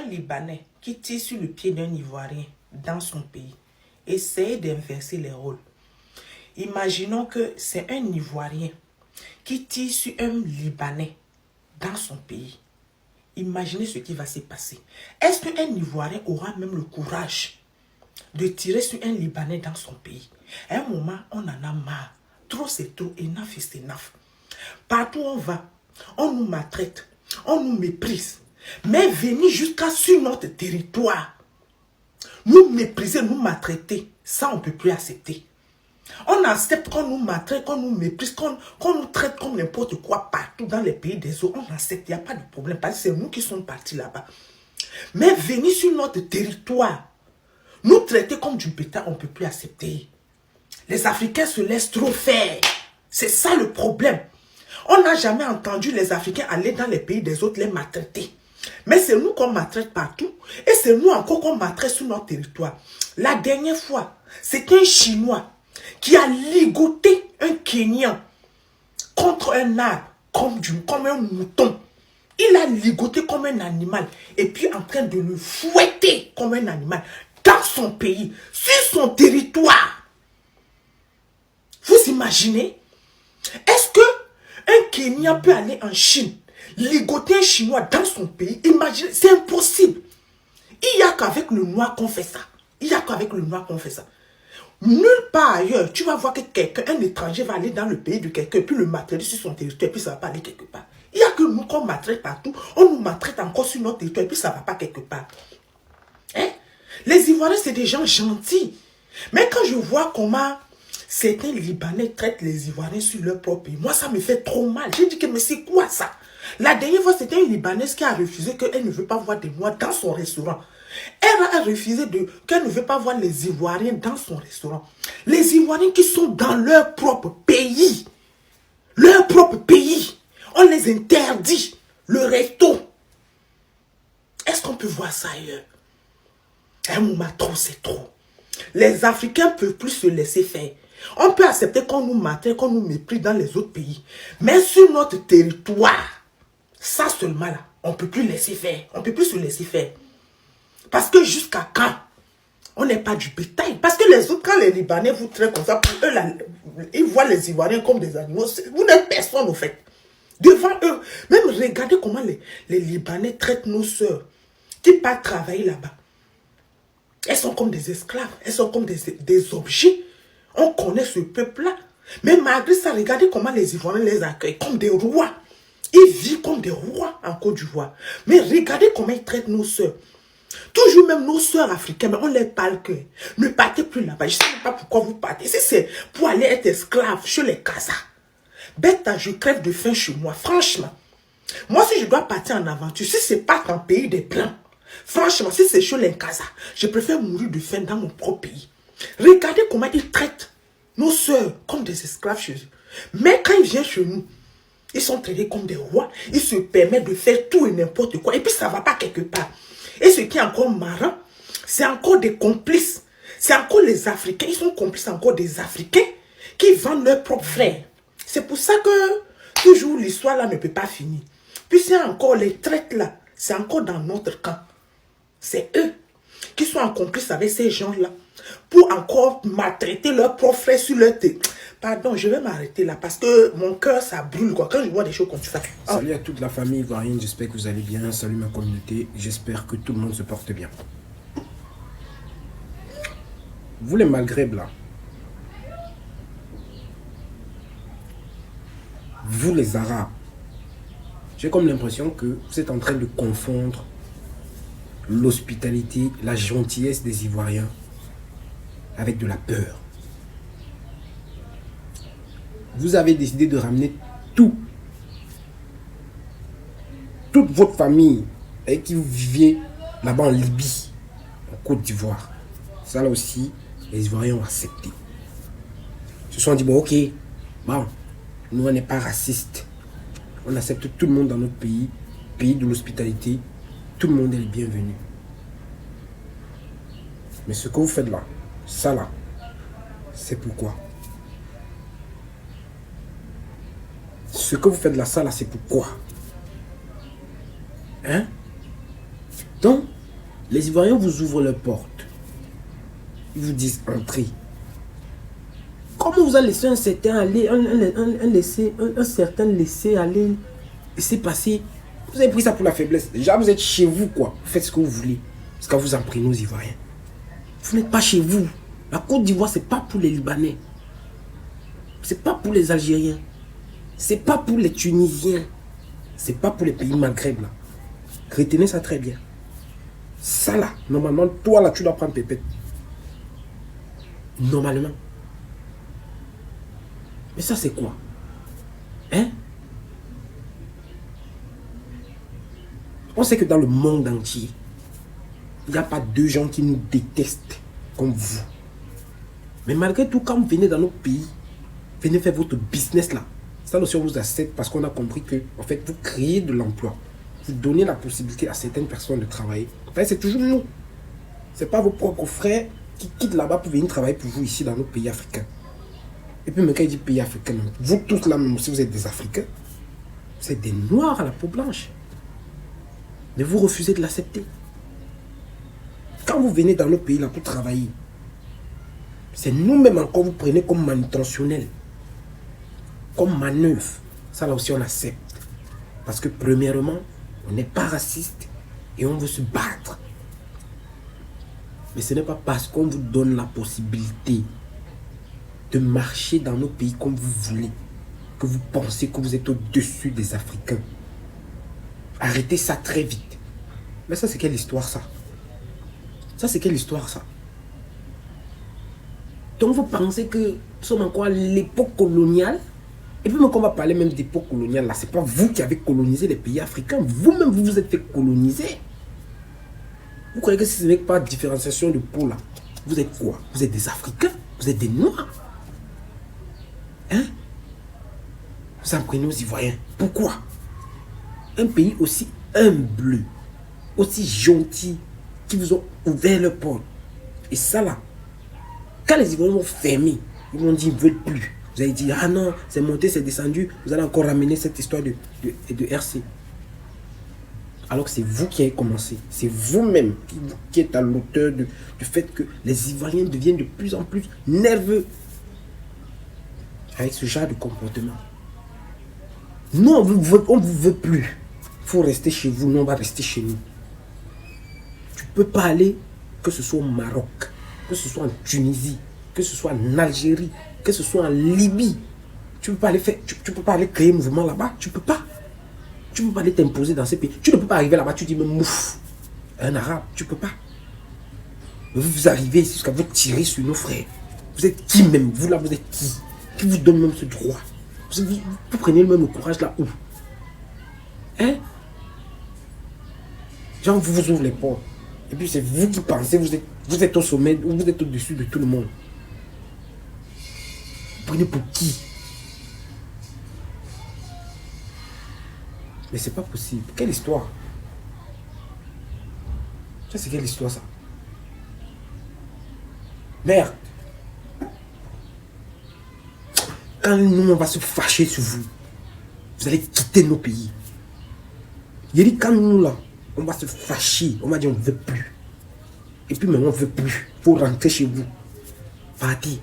Un Libanais qui tire sur le pied d'un Ivoirien dans son pays. Essayez d'inverser les rôles. Imaginons que c'est un Ivoirien qui tire sur un Libanais dans son pays. Imaginez ce qui va se passer. Est-ce qu'un Ivoirien aura même le courage de tirer sur un Libanais dans son pays? À un moment, on en a marre. Trop c'est trop, enough is enough. Partout où on va, on nous maltraite, on nous méprise. Mais venir jusqu'à sur notre territoire, nous mépriser, nous maltraiter, ça on ne peut plus accepter. On accepte qu'on nous maltraite, qu'on nous méprise, qu'on nous traite comme n'importe quoi partout dans les pays des autres. On accepte, il n'y a pas de problème parce que c'est nous qui sommes partis là-bas. Mais venir sur notre territoire, nous traiter comme du bétail, on ne peut plus accepter. Les Africains se laissent trop faire. C'est ça le problème. On n'a jamais entendu les Africains aller dans les pays des autres les maltraiter. Mais c'est nous qu'on maltraite partout. Et c'est nous encore qu'on maltraite sur notre territoire. La dernière fois, c'était un Chinois qui a ligoté un Kenyan contre un arbre comme un mouton. Il a ligoté comme un animal et puis en train de le fouetter comme un animal dans son pays, sur son territoire. Vous imaginez? Est-ce que un Kenyan peut aller en Chine, ligoter un Chinois dans son pays? Imaginez, c'est impossible. Il n'y a qu'avec le noir qu'on fait ça. Il n'y a qu'avec le noir qu'on fait ça. Nulle part ailleurs, tu vas voir que quelqu'un, un étranger va aller dans le pays de quelqu'un, puis le maltraiter sur son territoire, et puis ça ne va pas aller quelque part. Il n'y a que nous qu'on maltraite partout, on nous maltraite encore sur notre territoire, et puis ça ne va pas quelque part. Hein? Les Ivoiriens, c'est des gens gentils. Mais quand je vois comment certains Libanais traitent les Ivoiriens sur leur propre pays, moi ça me fait trop mal. J'ai dit que mais c'est quoi ça? La dernière fois, c'était une Libanaise qui a refusé qu'elle ne veut pas voir des Noirs dans son restaurant. Elle a refusé qu'elle ne veut pas voir les Ivoiriens dans son restaurant. Les Ivoiriens qui sont dans leur propre pays. Leur propre pays. On les interdit. Le resto. Est-ce qu'on peut voir ça ailleurs? Un moment trop, c'est trop. Les Africains ne peuvent plus se laisser faire. On peut accepter qu'on nous maltraite, qu'on nous méprise dans les autres pays. Mais sur notre territoire, ça seulement là, on ne peut plus laisser faire. On ne peut plus se laisser faire. Parce que jusqu'à quand on n'est pas du bétail? Parce que les autres, quand les Libanais vous traitent comme ça, pour eux, là, ils voient les Ivoiriens comme des animaux. Vous n'êtes personne, au fait. Devant eux, même regardez comment les Libanais traitent nos sœurs qui partent travailler là-bas. Elles sont comme des esclaves. Elles sont comme des objets. On connaît ce peuple-là. Mais malgré ça, regardez comment les Ivoiriens les accueillent comme des rois. Ils vivent comme des rois en Côte d'Ivoire. Mais regardez comment ils traitent nos sœurs. Toujours même nos sœurs africaines, mais on les parle que ne partez plus là-bas. Je ne sais pas pourquoi vous partez. Si c'est pour aller être esclave chez les Kazas. Bête, je crève de faim chez moi. Franchement. Moi, si je dois partir en aventure, si ce n'est pas dans le pays des Blancs, franchement, si c'est chez les Kazas, je préfère mourir de faim dans mon propre pays. Regardez comment ils traitent nos sœurs comme des esclaves chez eux. Mais quand ils viennent chez nous, ils sont traités comme des rois. Ils se permettent de faire tout et n'importe quoi. Et puis ça ne va pas quelque part. Et ce qui est encore marrant, c'est encore des complices. C'est encore les Africains. Ils sont complices encore des Africains qui vendent leurs propres frères. C'est pour ça que toujours l'histoire là ne peut pas finir. Puis c'est encore les traites là. C'est encore dans notre camp. C'est eux qui sont en complice avec ces gens-là pour encore maltraiter leurs propres frères sur leur tête. Pardon, je vais m'arrêter là parce que mon cœur, ça brûle quoi. Quand je vois des choses comme ça. Oh. Salut à toute la famille ivoirienne, j'espère que vous allez bien. Salut ma communauté, j'espère que tout le monde se porte bien. Vous les Maghreb là, vous les Arabes, j'ai comme l'impression que vous êtes en train de confondre l'hospitalité, la gentillesse des Ivoiriens avec de la peur. Vous avez décidé de ramener toute votre famille avec qui vous viviez là-bas en Libye, en Côte d'Ivoire. Ça là aussi, les Ivoiriens ont accepté. Ils se sont dit, bon ok, bon, nous on n'est pas racistes. On accepte tout le monde dans notre pays, pays de l'hospitalité. Tout le monde est le bienvenu. Mais ce que vous faites là, ça là, c'est pourquoi? Ce que vous faites là, ça là, c'est pourquoi? Hein? Donc, Les Ivoiriens vous ouvrent leurs portes. Ils vous disent entrez. Comment vous allez laisser un certain aller, un certain laisser aller, laisser passer? Vous avez pris ça pour la faiblesse. Déjà, vous êtes chez vous, quoi. Vous faites ce que vous voulez. Parce que vous en prenez aux Ivoiriens. Vous n'êtes pas chez vous. La Côte d'Ivoire, c'est pas pour les Libanais. C'est pas pour les Algériens. C'est pas pour les Tunisiens. C'est pas pour les pays Maghreb, là. Retenez ça très bien. Ça, là, normalement, toi, là, tu dois prendre pépette. Normalement. Mais ça, c'est quoi? Hein? On sait que dans le monde entier, il n'y a pas deux gens qui nous détestent comme vous. Mais malgré tout, quand vous venez dans notre pays, venez faire votre business là. Ça aussi, on vous accepte parce qu'on a compris que, en fait, vous créez de l'emploi. Vous donnez la possibilité à certaines personnes de travailler. Enfin, c'est toujours nous. Ce n'est pas vos propres frères qui quittent là-bas pour venir travailler pour vous ici dans nos pays africains. Et puis, même quand il dit pays africains, vous tous là, même si vous êtes des Africains, vous êtes des Noirs à la peau blanche. Mais vous refusez de l'accepter. Quand vous venez dans nos pays là pour travailler, c'est nous-mêmes encore vous prenez comme manutentionnel, comme manœuvre. Ça là aussi on accepte. Parce que premièrement, on n'est pas raciste et on veut se battre. Mais ce n'est pas parce qu'on vous donne la possibilité de marcher dans nos pays comme vous voulez que vous pensez que vous êtes au-dessus des Africains. Arrêtez ça très vite. Mais ça, c'est quelle histoire, ça? Ça, c'est quelle histoire, ça? Donc, vous pensez que nous sommes encore à l'époque coloniale? Et puis, quand on va parler même d'époque coloniale, là, c'est pas vous qui avez colonisé les pays africains. Vous-même, vous vous êtes fait coloniser. Vous croyez que si ce n'est pas différenciation de peau, là, vous êtes quoi? Vous êtes des Africains? Vous êtes des Noirs? Hein? Vous en prenez aux Ivoiriens. Pourquoi? Un pays aussi humble, aussi gentil, qui vous ont ouvert le port. Et ça là, quand les Ivoiriens vont fermer, ils vont dire ils ne veulent plus. Vous allez dire, ah non, c'est monté, c'est descendu, vous allez encore ramener cette histoire de RC. Alors que c'est vous qui avez commencé. C'est vous-même qui êtes à l'auteur du fait que les Ivoiriens deviennent de plus en plus nerveux avec ce genre de comportement. Non, on ne vous veut plus. Il faut rester chez vous, nous on va rester chez nous. Tu ne peux pas aller, que ce soit au Maroc, que ce soit en Tunisie, que ce soit en Algérie, que ce soit en Libye. Tu ne peux pas aller faire, tu peux pas aller créer un mouvement là-bas, tu ne peux pas. Tu ne peux pas aller t'imposer dans ces pays. Tu ne peux pas arriver là-bas, tu dis mais mouf, un arabe, tu ne peux pas. Vous arrivez ici jusqu'à vous tirer sur nos frères. Vous êtes qui même? Vous là, vous êtes qui? Qui vous donne même ce droit? Vous prenez même le courage là où? Hein? Genre, vous vous ouvrez les portes. Et puis c'est vous qui pensez, vous êtes au sommet, ou vous êtes au-dessus de tout le monde. Vous prenez pour qui? Mais c'est pas possible. Quelle histoire? Ça, c'est quelle histoire, ça? Merde. Quand nous, on va se fâcher sur vous, vous allez quitter nos pays. Il dit, quand nous, là, on va se fâcher, on va dire, on ne veut plus. Et puis, maintenant, on ne veut plus. Il faut rentrer chez vous. Partez.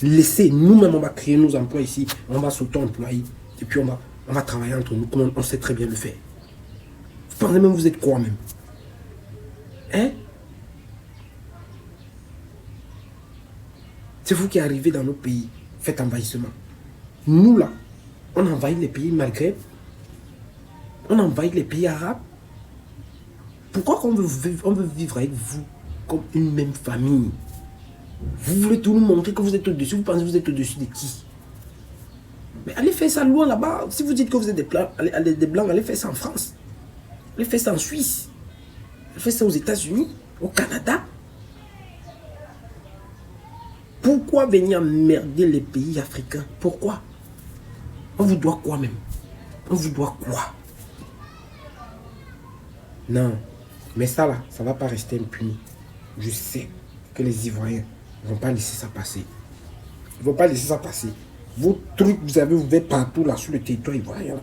Laissez. Nous-mêmes, on va créer nos emplois ici. On va s'auto-employer. Et puis, on va travailler entre nous, comme on sait très bien le faire. Vous pensez même, vous êtes quoi, même? Hein? C'est vous qui arrivez dans nos pays. Faites envahissement. Nous, là, on envahit les pays Maghreb. On envahit les pays arabes. Pourquoi on veut vivre avec vous comme une même famille? Vous voulez tout nous montrer que vous êtes au-dessus. Vous pensez que vous êtes au-dessus de qui? Mais allez faire ça loin là-bas. Si vous dites que vous êtes des blancs, allez faire ça en France. Allez faire ça en Suisse. Allez faire ça aux États-Unis, au Canada. Pourquoi venir emmerder les pays africains? Pourquoi? On vous doit quoi même? On vous doit quoi? Non. Mais ça là, ça ne va pas rester impuni. Je sais que les Ivoiriens ne vont pas laisser ça passer. Ils ne vont pas laisser ça passer. Vos trucs, vous avez ouvert partout là sur le territoire ivoirien.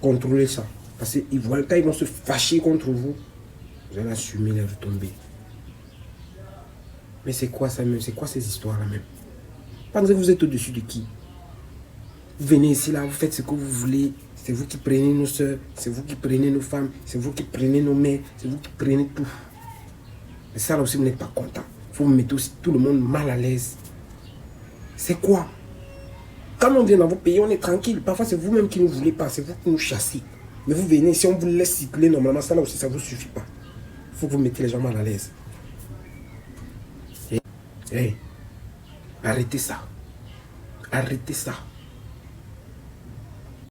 Contrôlez ça. Parce que Ivoiriens, quand ils vont se fâcher contre vous, Vous allez assumer les retombées. Mais c'est quoi ça même? C'est quoi ces histoires-là même? Pensez que vous êtes au-dessus de qui? Vous venez ici là, vous faites ce que vous voulez. C'est vous qui prenez nos soeurs, c'est vous qui prenez nos femmes, c'est vous qui prenez nos mères, c'est vous qui prenez tout. Et ça là aussi, vous n'êtes pas content. Vous mettez aussi tout le monde mal à l'aise. C'est quoi? Quand on vient dans vos pays, on est tranquille. Parfois, c'est vous-même qui ne voulez pas, c'est vous qui nous chassez. Mais vous venez, si on vous laisse circuler normalement, ça là aussi, ça ne vous suffit pas. Il faut que vous mettez les gens mal à l'aise. Hey, arrêtez ça. Arrêtez ça.